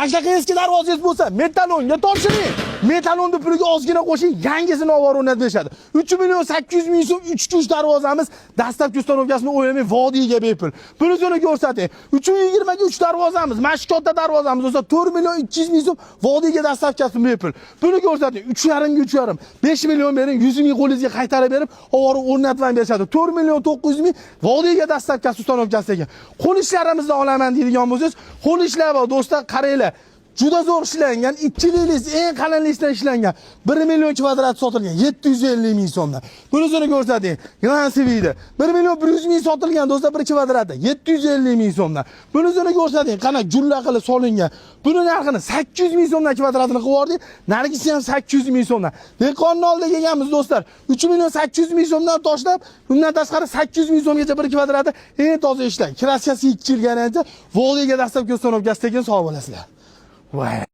Ashtaqa eski darvozangiz bo'lsa, metalonga topshiring. Metalonni puliga ozgina qo'shing, yangisini olib o'rnatib berishadi. 3 million 800 ming so'm 3 tush darvozamiz dastlabki ustanovkasini o'ylamay vodiyga bepul. Bunisini ko'rsating. 320 ga 3 darvozamiz, mashkotda darvozamiz bo'lsa 4 million 200 ming so'm vodiyga dastlabkasini bepul. Buni ko'rsating. 3,5 ga 3,5, 5 million bering, 100 ming qo'lingizga qaytarib berib, olib o'rnatib ham berishadi. 4 million 900 ming vodiyga dastlabkasi ustanovkasi ekan. Qo'l ishlarimizdan olaman deydigan bo'lsangiz, qo'l ishlar bor do'stlar, qaranglar. Juda zo'r ishlangan, ikkilik eng qalinlikdan ishlangan 1 million kvadrat sotilgan 750 ming so'mdan. Bunisini ko'rsating. Grand Civida 1 million 100 ming sotilgan do'stlar 1 kvadratda 750 ming so'mdan. Bunisini ko'rsating. Qana julla qilib solingan. Buni narxini 800 ming so'mdan kvadratini qilib yubordik. Nargisi ham 800 ming so'mdan. Dehqonning oldiga kelganmiz do'stlar. 3 million 800 ming so'mdan toshlab, undan tashqari 800 ming so'mgacha 1 kvadratda eng toza ishlar. Kraskasi 2 yil garantiya, vodiyga dastlabki ustanovkasi tekin sog' bo'lasizlar. Vay.